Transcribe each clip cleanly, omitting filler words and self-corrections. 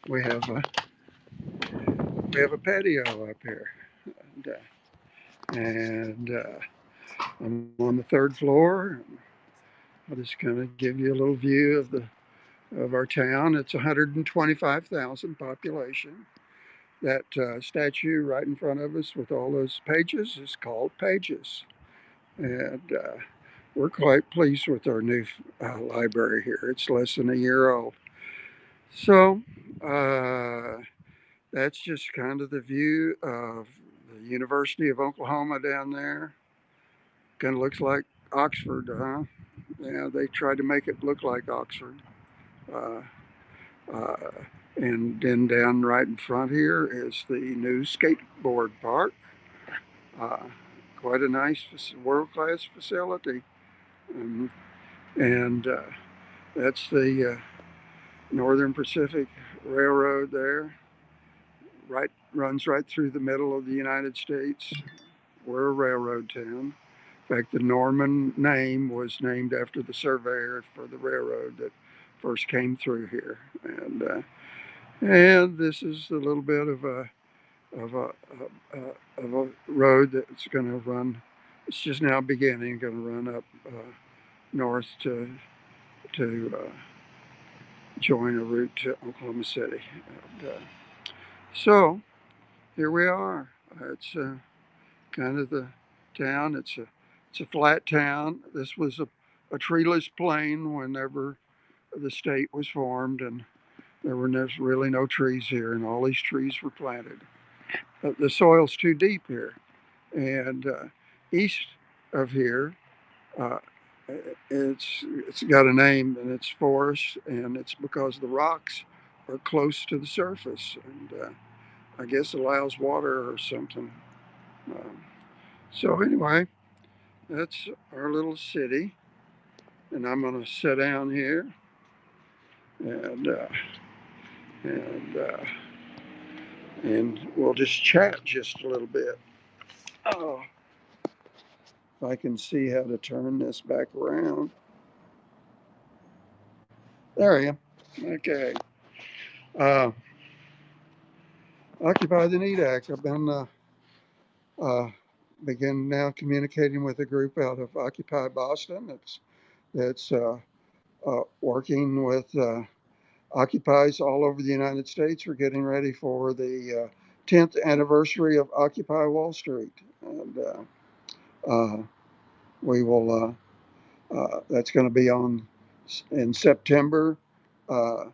we have a we have a patio up here, and I'm on the third floor. I'll just kind of give you a little view of our town. It's 125,000 population. That statue right in front of us with all those pages is called Pages, and we're quite pleased with our new library here. It's less than a year old, so that's just kind of the view of the University of Oklahoma down there. Kind of looks like Oxford, huh? Yeah, they tried to make it look like Oxford. Uh, uh, and then down right in front here is the new skateboard park. Uh, Quite a nice, world-class facility. Um, and that's the Northern Pacific Railroad there. Right, runs right through the middle of the United States. We're a railroad town. In fact, the Norman name was named after the surveyor for the railroad that first came through here. And this is a little bit of a road that's going to run. It's just now beginning, going to run up north to join a route to Oklahoma City. So here we are. It's kind of the town. It's a flat town. This was a treeless plain whenever the state was formed, and there were really no trees here, and all these trees were planted. The soil's too deep here, and east of here, uh, it's got a name, and it's forest, and it's because the rocks are close to the surface, and I guess allows water or something. Um, so anyway, that's our little city, and I'm going to sit down here and uh, and uh, and we'll just chat just a little bit. Oh, if I can see how to turn this back around. There I am. Okay. Uh, Occupy the Need Act. I've been uh, begin now communicating with a group out of Occupy Boston. That's working with occupies all over the United States. We're getting ready for the 10th anniversary of Occupy Wall Street, and we will. That's going to be on in September. Uh,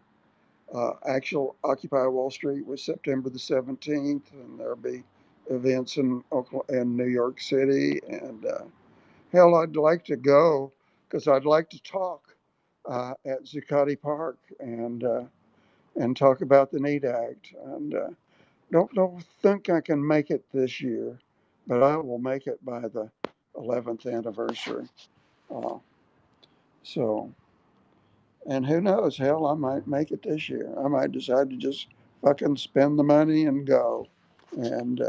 Actual Occupy Wall Street was September the 17th, and there'll be events in New York City. And hell, I'd like to go because I'd like to talk at Zuccotti Park and talk about the NEAT Act. And don't think I can make it this year, but I will make it by the 11th anniversary. Uh, so, and who knows? Hell, I might make it this year. I might decide to just fucking spend the money and go. And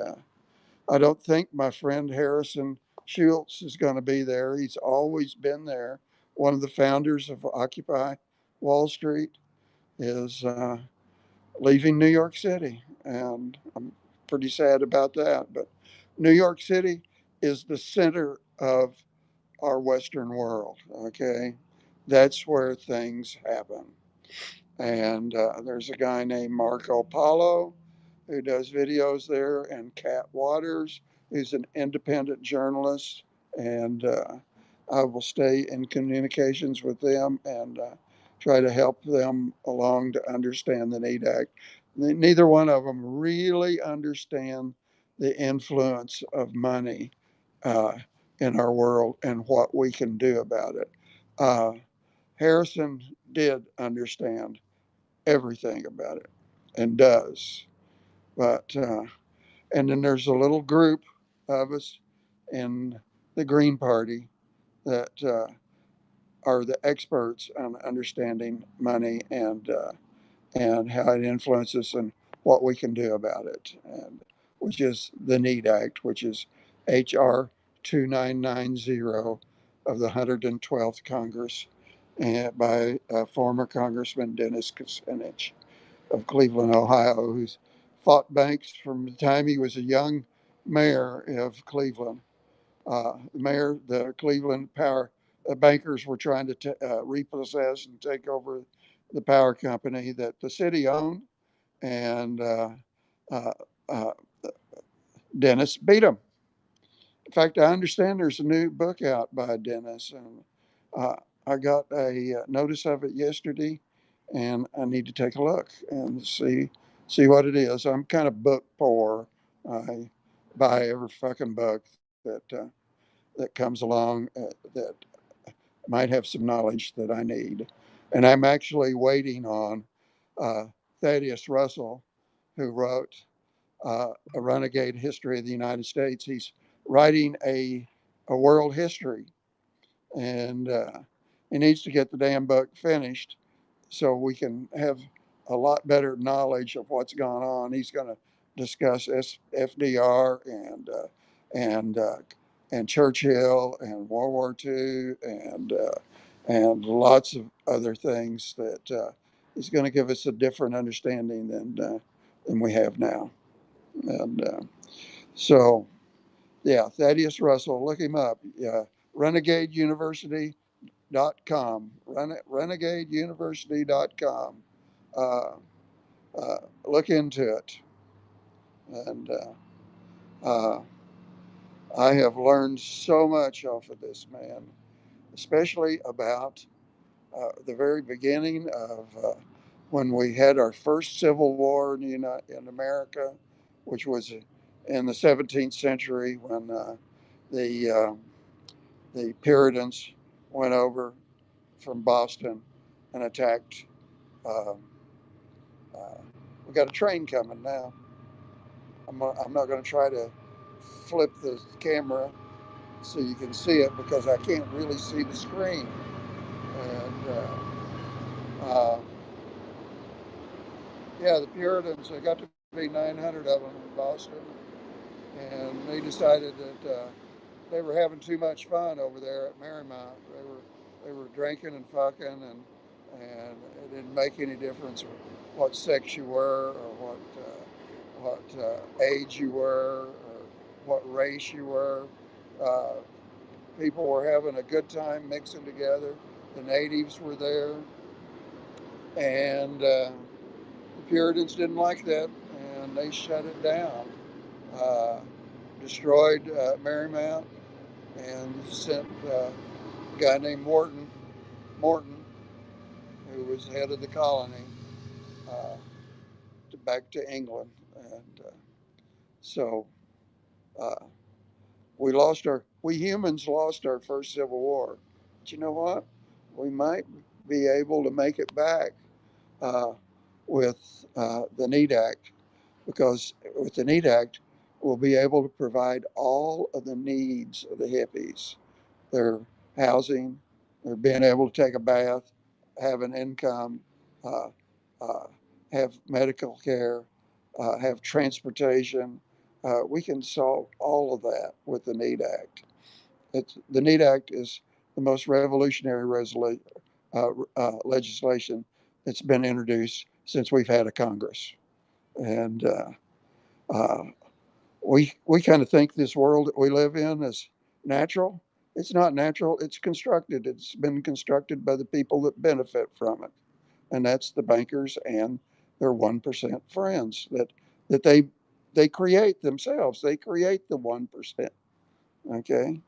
I don't think my friend Harrison Schultz is going to be there. He's always been there. One of the founders of Occupy Wall Street is leaving New York City, and I'm pretty sad about that. But New York City is the center of our Western world. Okay, that's where things happen. And there's a guy named Marco Polo who does videos there, and Cat Waters, who's an independent journalist. And I will stay in communications with them and try to help them along to understand the NEAT Act. Neither one of them really understand the influence of money uh, in our world and what we can do about it. Uh, Harrison did understand everything about it and does. But and then there's a little group of us in the Green Party that are the experts on understanding money and how it influences and what we can do about it, and which is the NEAT Act, which is HR 2990 of the 112th Congress, and by former Congressman Dennis Kucinich. of Cleveland, Ohio, who's fought banks from the time he was a young mayor of Cleveland. The Cleveland power bankers were trying to repossess and take over the power company that the city owned, and uh, uh, Dennis beat him. In fact, I understand there's a new book out by Dennis, and uh, I got a notice of it yesterday, and I need to take a look and see what it is. I'm kind of book poor. I buy every fucking book that comes along that might have some knowledge that I need, and I'm actually waiting on uh, Thaddeus Russell, who wrote a renegade history of the United States. He's writing a world history, and he needs to get the damn book finished so we can have a lot better knowledge of what's gone on. He's going to discuss FDR and uh, and Churchill and World War II and lots of other things that he's going to give us a different understanding than we have now. And so, yeah, Thaddeus Russell, look him up. Yeah, renegadeuniversity.com. Renegadeuniversity.com. Uh, Look into it. And uh, I have learned so much off of this man, especially about the very beginning of when we had our first civil war in America, which was in the 17th century when the the Puritans went over from Boston and attacked. Uh, uh, we got a train coming now. I'm not going to try to flip the camera so you can see it because I can't really see the screen. And yeah, the Puritans, there got to be 900 of them in Boston, and they decided that they were having too much fun over there at Marymount. They were drinking and fucking, and it didn't make any difference what sex you were or what age you were or what race you were. Uh, People were having a good time mixing together. The natives were there, and the Puritans didn't like that, and they shut it down. Uh, Destroyed Marymount and sent a guy named Morton, who was head of the colony, uh, back to England. And so uh, we humans lost our first Civil War. But you know what? We might be able to make it back uh, with the NEAT Act, because with the NEAT Act, we'll be able to provide all of the needs of the hippies: their housing, their being able to take a bath, have an income, uh, uh, have medical care, have transportation. We can solve all of that with the NEAT Act. The NEAT Act is the most revolutionary legislation that's been introduced since we've had a Congress. And uh, we kind of think this world that we live in is natural. It's not natural. It's constructed. It's been constructed by the people that benefit from it, and that's the bankers and their 1% friends that they create themselves. They create the 1%. Okay,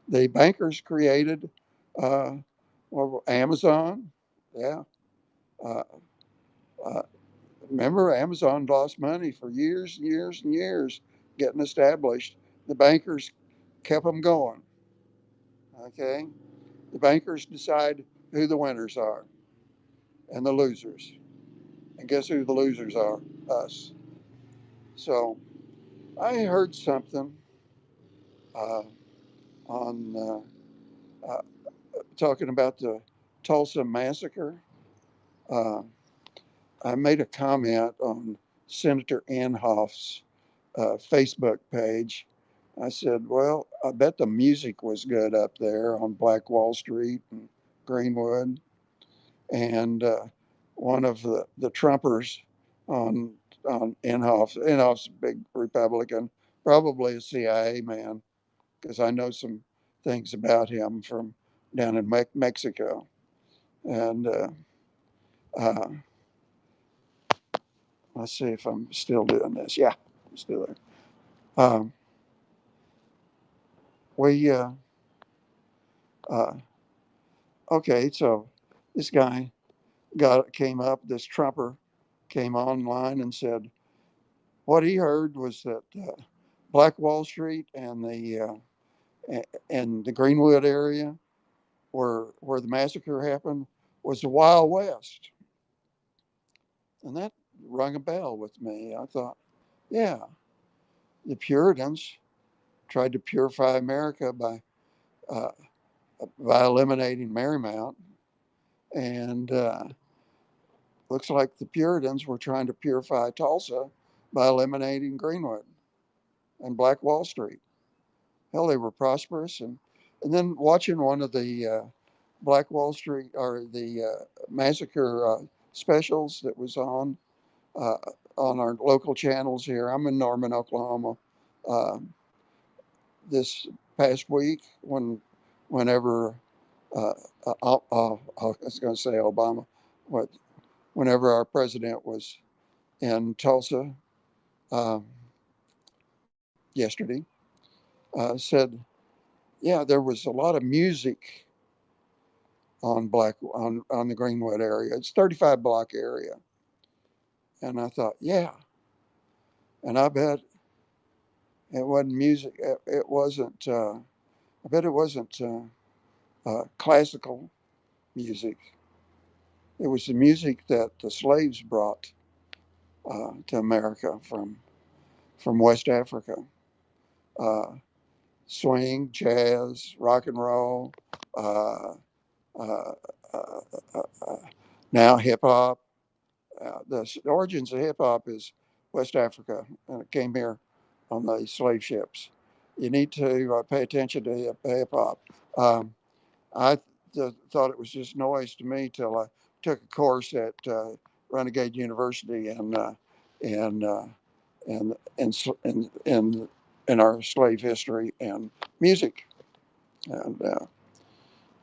the bankers created uh, Amazon. Yeah. Uh, uh, Remember, Amazon lost money for years and years and years getting established. The bankers kept them going. Okay, the bankers decide who the winners are and the losers. And guess who the losers are? Us. So I heard something uh, on talking about the Tulsa massacre. Uh, I made a comment on Senator Inhofe's Facebook page. I said, well, I bet the music was good up there on Black Wall Street and Greenwood. And one of the Trumpers on Inhofe. Inhofe's a big Republican, probably a CIA man, because I know some things about him from down in Mexico. And uh, let's see if I'm still doing this. Yeah, I'm still there. Um, we uh, okay, so this guy came up. This Trumper came online and said what he heard was that Black Wall Street and the Greenwood area where the massacre happened was the Wild West, and that rung a bell with me. I thought, yeah, the Puritans tried to purify America uh, by eliminating Marymount, and looks like the Puritans were trying to purify Tulsa by eliminating Greenwood and Black Wall Street. Hell, they were prosperous, and then watching one of the Black Wall Street or the massacre specials that was uh, on our local channels here. I'm in Norman, Oklahoma. Uh, this past week, whenever I was going to say Obama, what whenever our president was in Tulsa um, yesterday, said, yeah, there was a lot of music on the Greenwood area. It's 35 block area, and I thought, yeah, and I bet it wasn't music. It wasn't. I bet it wasn't classical music. It was the music that the slaves brought to America from West Africa. Uh, Swing, jazz, rock and roll, uh, uh, uh, uh, now hip hop. The origins of hip hop is West Africa, and it came here on the slave ships. You need to pay attention to hip hop. Um, I thought it was just noise to me till I took a course at Renegade University and uh, in our slave history and music. And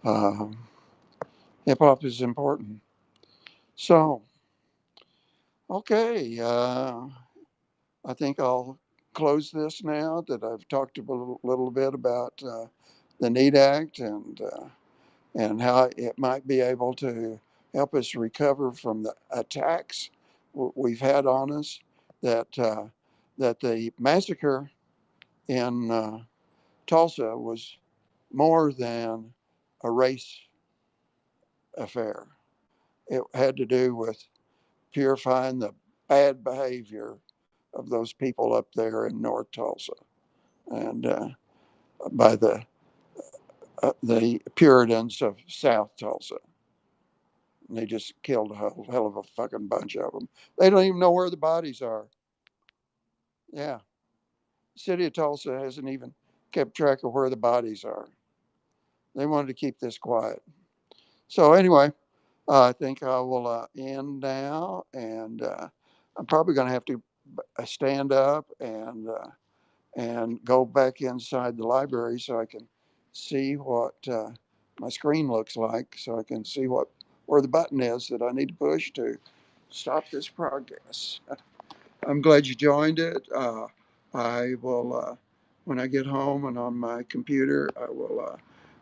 um, hip hop is important. So, okay, I think I'll close this now that I've talked a little bit about the NEAT Act and how it might be able to help us recover from the attacks we've had on us. That that the massacre in Tulsa was more than a race affair. It had to do with purifying the bad behavior of those people up there in North Tulsa, and by the Puritans of South Tulsa. And they just killed a hell of a fucking bunch of them. They don't even know where the bodies are. Yeah, the city of Tulsa hasn't even kept track of where the bodies are. They wanted to keep this quiet. So anyway, I think I will end now, and I'm probably going to have to stand up and go back inside the library so I can see what my screen looks like, so I can see where the button is that I need to push to stop this progress. I'm glad you joined it. I will, when I get home and on my computer,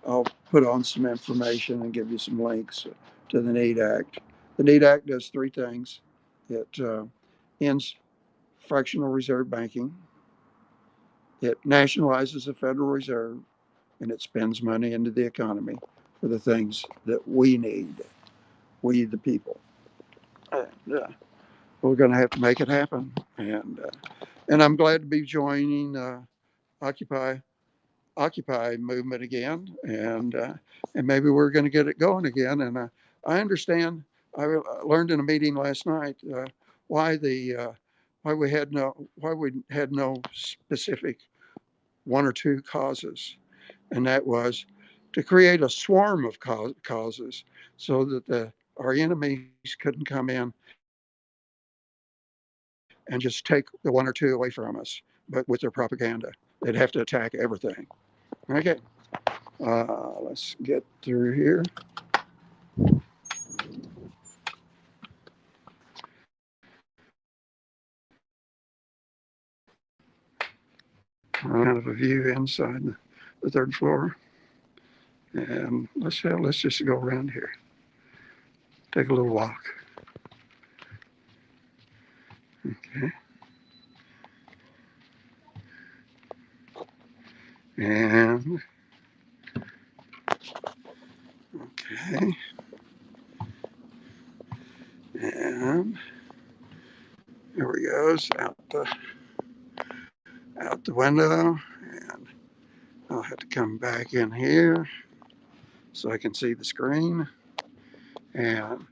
I'll put on some information and give you some links to the NEAT Act. The NEAT Act does three things. It ends fractional reserve banking. It nationalizes the Federal Reserve, and it spends money into the economy for the things that we need, we the people. And, we're going to have to make it happen. And I'm glad to be joining Occupy Occupy movement again, and maybe we're going to get it going again. And I understand. I learned in a meeting last night why the why we had no specific one or two causes, and that was to create a swarm of causes so that the our enemies couldn't come in and just take the one or two away from us, but with their propaganda. They'd have to attack everything. Okay, let's get through here. Kind of a view inside the third floor. And let's just go around here. Take a little walk. Okay. And okay. And here we goes out the window. And I'll have to come back in here so I can see the screen. And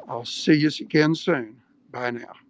I'll see you again soon. Bye now.